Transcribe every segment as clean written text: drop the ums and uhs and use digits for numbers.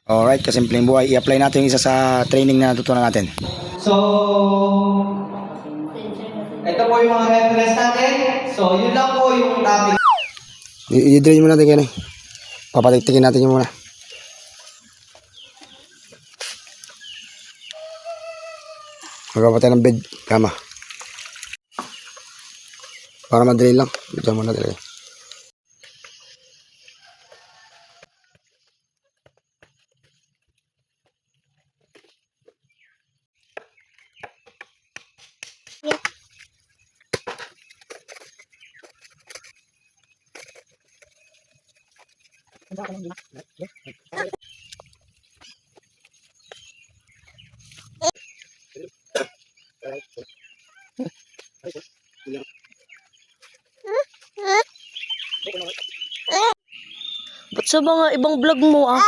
Alright, kasimpleng buhay. I-apply natin yung isa sa training na natutunan natin. So, ito po yung mga reference natin. So, yun lang po yung topic. I-drain mo natin ganun. Papatiktikin natin yung muna. Magawa tayo ng bed, kama. Para ma-drain lang. Diyan muna talaga. Ba't sa mga ibang vlog mo ah?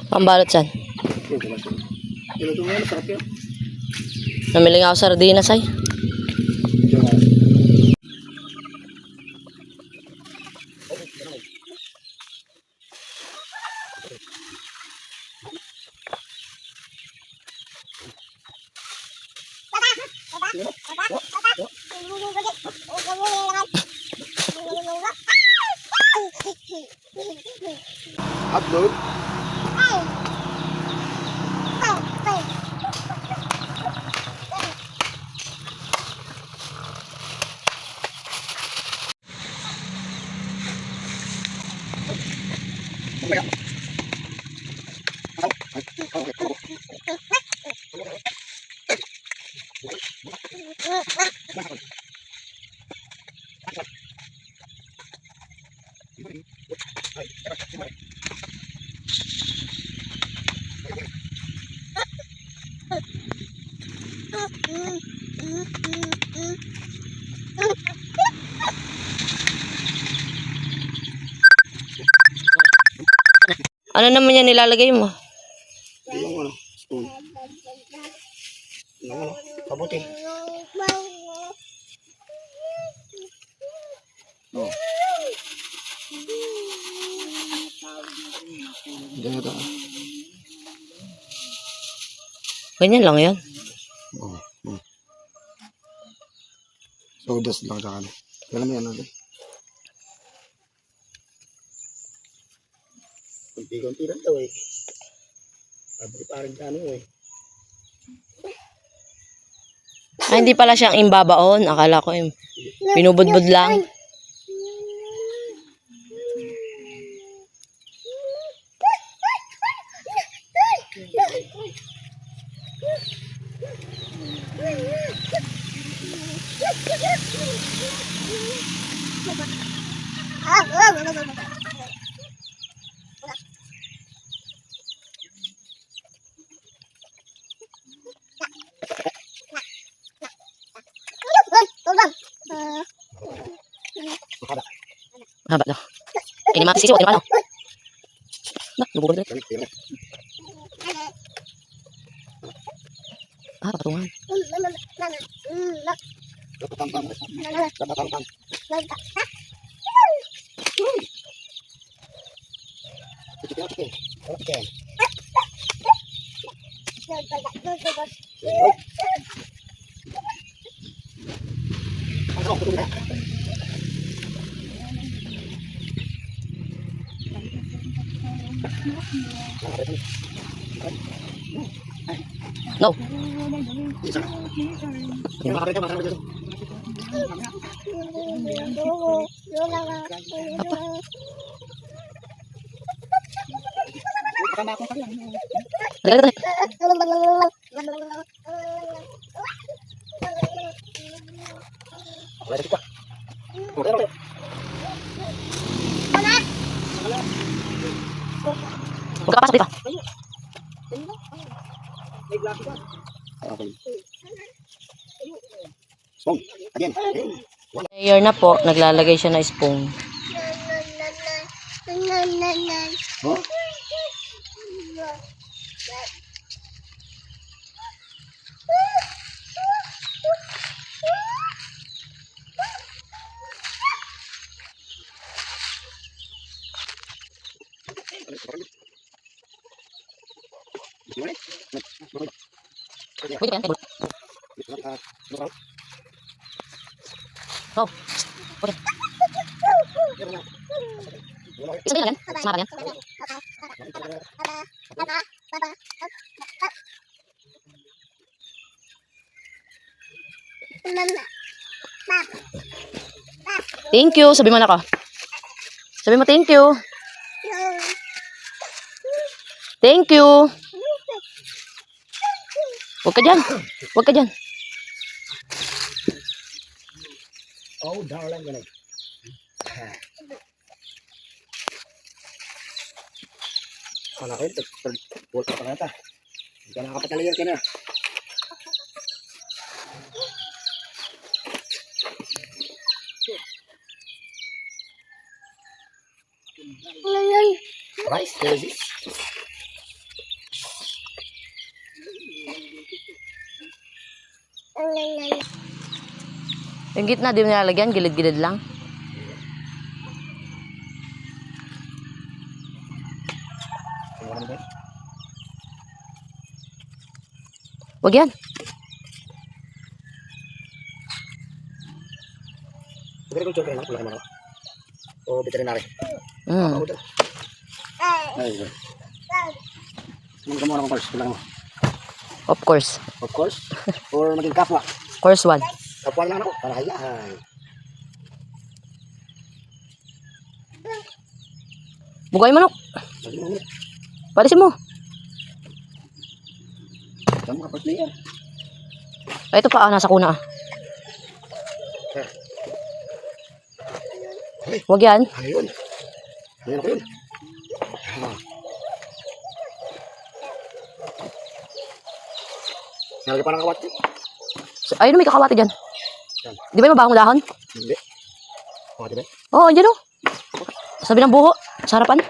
Pambalot saan? Namili nga ako sardinas ay. Upload. Ano naman yan nilalagay mo? Spoon. Pabuti. Oh. Diyan ito. Ganyan lang yan. Oh. Sodas lang sa ano. Alam mo yan natin. Kunti-kunti lang daw eh. Sabi parang ano eh. Ay, hindi pala siyang imbabaon. Akala ko binubudbud lang. Haba daw. Ini mati sisiw, ini pala. Nah, nabubog na. Ah, patungan. No. Dali. Wala sa kita. Okay, okay. Huwag ka pasok dito. Okay. Spoon. Again. Layer na po, naglalagay siya na spoon. Oh. Pwede ka yan, table. Oh. Okay. Isang lang yan? Sama ka yan? Thank you. Sabi mo na ka. Sabi mo thank you. Thank you. Huwag ka dyan. Huwag ka dyan. Oh, darling. Ganun. Ano kayo? Third volt pa nga ito. Hindi ka nakapatalayan ka na. Rice, there is this. Yung gitna, di mo nilalagyan. Gilid-gilid lang. Huwag yan. Pwede kong chocolate lang. Wala naman ako. O veterinary. Mm. Ay, ito. Mga muna akong course. Wala naman. Of course. Of course. Or maging kapwa. Course 1. Kapwa naman ako. Para hayaan. Bugay manok. Palisin mo. Kamu kapag player. Ay, ito pa. Nasa kuna. Huwag yan. Ayun. Ayun ako yun. Nalagay pa ng kawat. Ayun, may kakawati dyan. Di ba yung mabahong dahon? Hindi. Kawat ba? Oo, dyan o. Sabi ng buho. Sa harapan.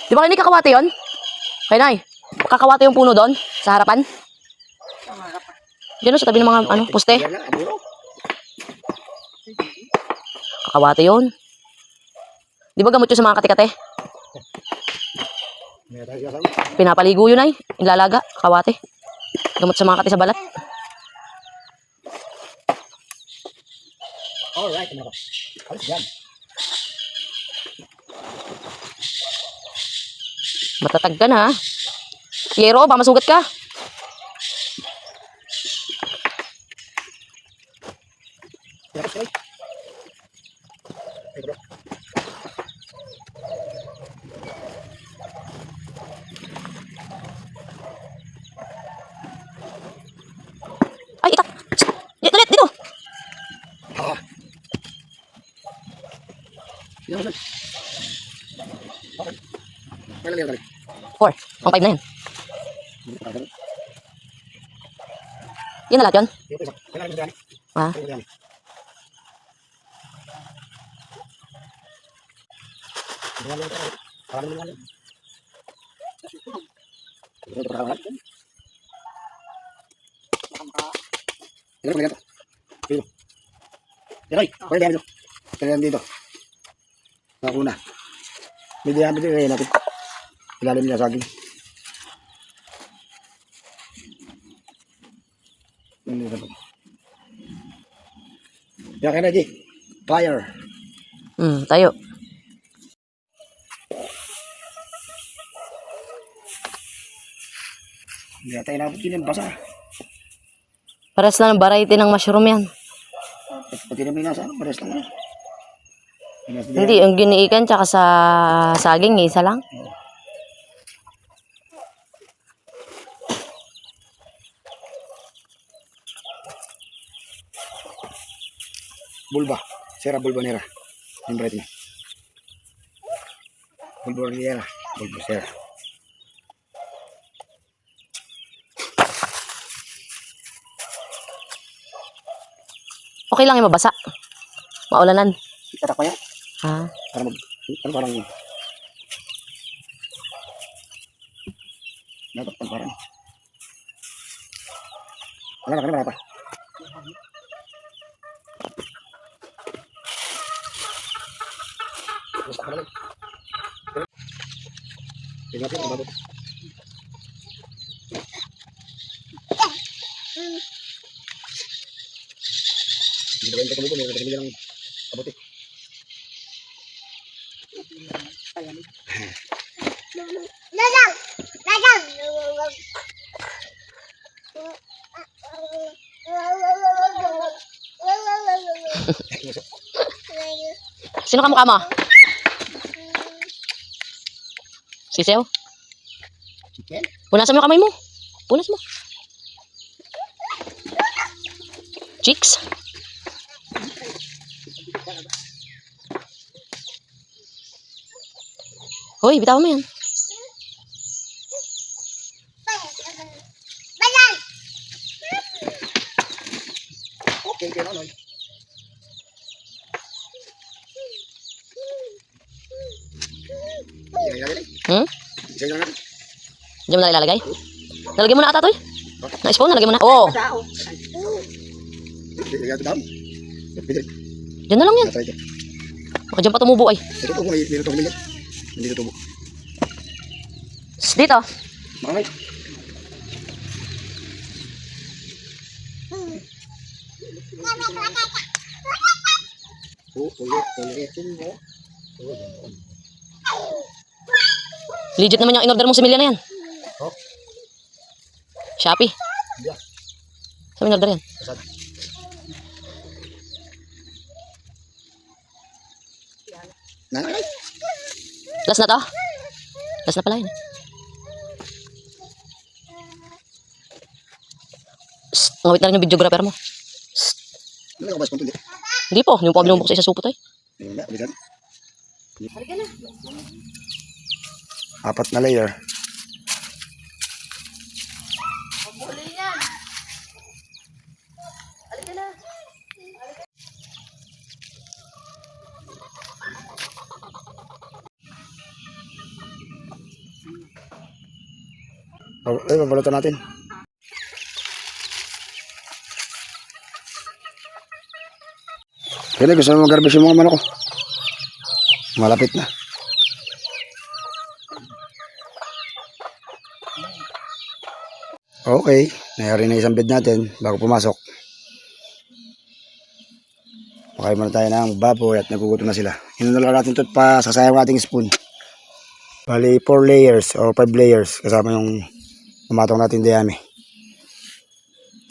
Di ba hindi kakawati yun? Kaya na kakawati yung puno doon. Sa harapan. Dyan o, sa tabi ng mga poste. Yan na, aburo. Kakawati yun. Di ba gamot yun sa mga kate-kate? May tayo kasama. Pinapaligo yun ay. Ilalaga. Kakawati. Gamot sa mga kate sa balat. Alright, ano ba? Alis yan. Matatag ka na ha. Yero, baka masugat ka. Tapos kay. Ay, bro. Ay, itak. Dito, dito. Ah. Yan naman. Okay. Kailan yan, kali? 4. Ang 5 na yan. Yan na lahat yun. Kailan yan, kali? Ha? Kailan yan? Kailan yan, kali? Kailan yan, kali? Kailan yan, kali? Kailan yan, kali? Kailan? Kailan yan, kailan dito? Nakuna. May diyan dito ngayon natin. Ilalim niya sa akin. Yan kaya na, G. Fire. Tayo. Hindi tayo nabot yun yung basa. Pares na ng variety ng mushroom yan. Pati naman yung nasa, pares lang yan. Hindi, yung giniikan tsaka sa saging, isa lang. bulba. Sera bulbonera. Yung bright niya. Bulbonera. Bulbosera. Okay lang yung mabasa. Maulanan. Itatak pa yan. Ah. Para mag... Ano parang... Natakpan parang... Wala pa. Basta ka lang. Tingnan natin, babot. Hindi ba yung kamuto, may kamuto lang kabuti. Sino kamukha mo? Sisew? Chicken? Punasan mo yung kamay mo. Punas mo. Chicks? Hoy, bitaw mo yan. Okay, kaya ano? Hmm? Sige lang natin. Diyan mo na ilalagay? Nalagay mo na ata to eh. Na-spawn, nalagay mo na. Oo. Sige lang natin. Diyan na lang yan. Try ito. Baka dyan pa tumubo ay. Ito po, may dito tubo. Hindi dito tubo. Dito. Makakay. Ulitin mo. Legit naman yung in-order mong similya na yan. Oh. Shopee. Yeah. Saan mo in-order yan? Kasad. Nanay. Last na to? Last na pala yun. Shh, ngawit na rin yung videographer mo. Ano ka ba sa punto? Hindi po, hindi mo pa binubuksan sa supot ay. Wala, bigat. Apat na layer. Ay, papalutan natin. Kaya gusto mo mag-garbage yung mga manok ko. Malapit na. Okay, nayari na isang bed natin bago pumasok. Pakain muna tayo ng baboy at nagugutom na sila. Hinunol natin ito pa sasayang ating spoon. Bali 4 layers or 5 layers kasama yung tumatong natin dayami.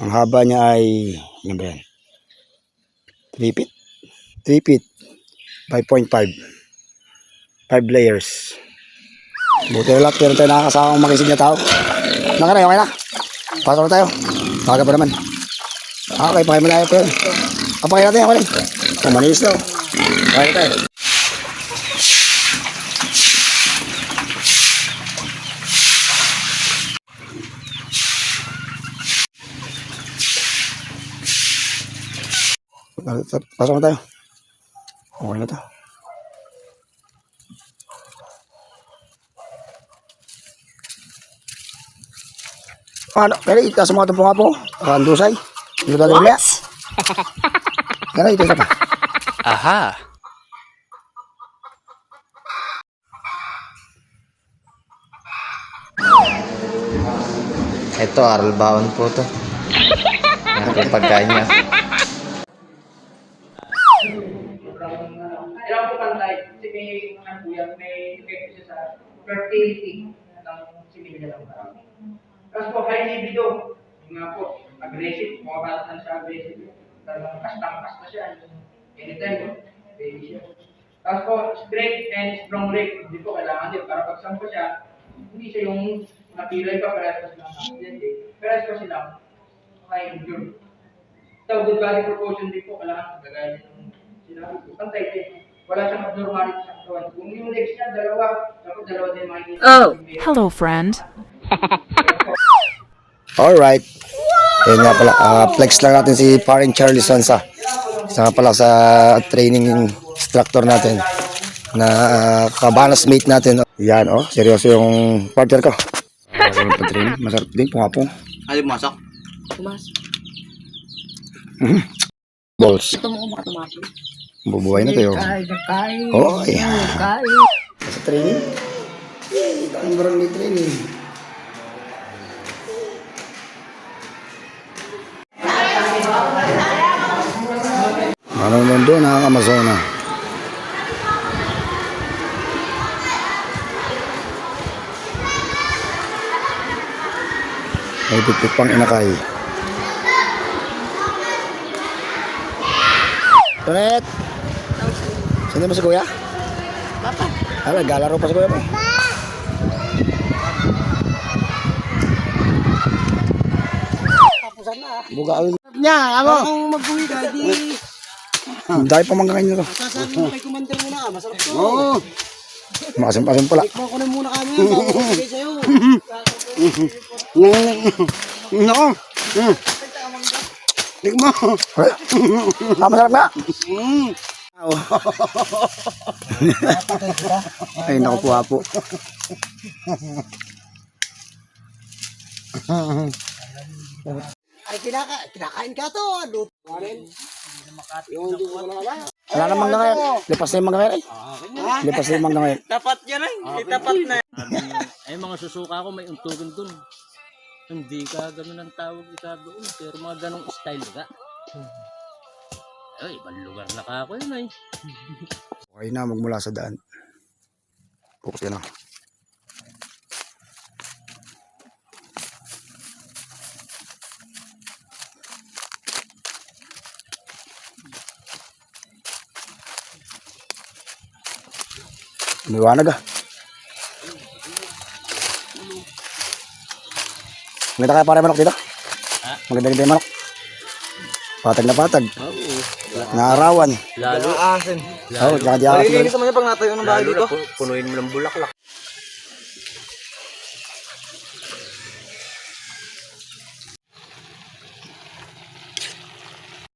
Ang haba niya ay, ano ba yan? 3 feet? 3 feet, 5.5. 5 layers. Buti na lang, pero tayo nakakasamang makisig na tao. Nakaray, okay na. Pasok na tayo. Baga pa naman. Okay, pakain mo tayo. Pakain natin, ako rin. Manis daw. Pakain na tayo. Pasok na tayo. Okay na to. Ano? Kaya itaas mo ito po nga po. Andusay. Dito ba rin kaya ito isa pa. Aha! Ito, aral baon po to. Yan po yung pagkain niya. Ilang po pantay, kasi may effect siya sa fertility ng similya ng marami. Tapos po, high libido. Yung nga po, aggressive, mga bata na siya aggressive. Talagang kastang-kas na siya. Anytime, no? Baby siya. Tapos po, straight and strong leg. Hindi po kailangan din. Para pagsampo siya, hindi siya yung napilay pa, parehas pa silang accident eh. Parehas pa silang high endure. So, good body proportion din po, kailangan gagaya ng sinabi ko, pantay din. Wala siyang abnormality sa katawan. Kung yung legs niya, dalawa, dapat dalawa din makikita. Oh. Hello, friend. Alright. Yan nga pala, flex lang natin si Paring Charlie Sonsa. Isa nga pala sa training instructor natin na kabalas mate natin. Yan, oh, seryoso yung partner ko. Training, masarap din, pungapong. Ayaw masak. Tumas. Balls. Ito mo makatumasin. Bubuhay na tayo. Kain. Oh, ay. Kain. Sa training? Ang barangay training. Anong mundo na ang Amazona? May pitpit pang inakay. Tonet! Sino mo si kuya? Papa. Naglalaro pa si kuya mo. Bugaan niya, ako. Kung mag-uwi ka, di Dahil pa manggain nito. sasabi mo kay commander muna. Masarap to. Oo. Makasim-pasim pala. Tikman ko na muna kami yun. Bago ko bigay sa'yo. Nako. Tikman. Masarap nga. Ay, naku po apo. Ay, kinakain ka to. Luto ka rin. Yung hindi ko na wala. Wala namang nga ngayon. Lipas na yung mga ngayon. Lipas na yung mga ngayon. Tapat yan ay. Tapat na. Ay, mga susuka ko may untugan dun. Hindi ka ganun ang tawag ka doon. Pero mga ganong style ka. Ay, ibang lugar na ka ako yun ay. Okay na, magmula sa daan. Focus ka na. Umiwanag ah. Maganda kaya pare manok dito? Maganda rin yung manok. Patag na patag. Naarawan. Lalo. Oo, tsaka di ako. Malilinis naman yung pag natayo ng bahay dito. Punuin mo ng bulaklak.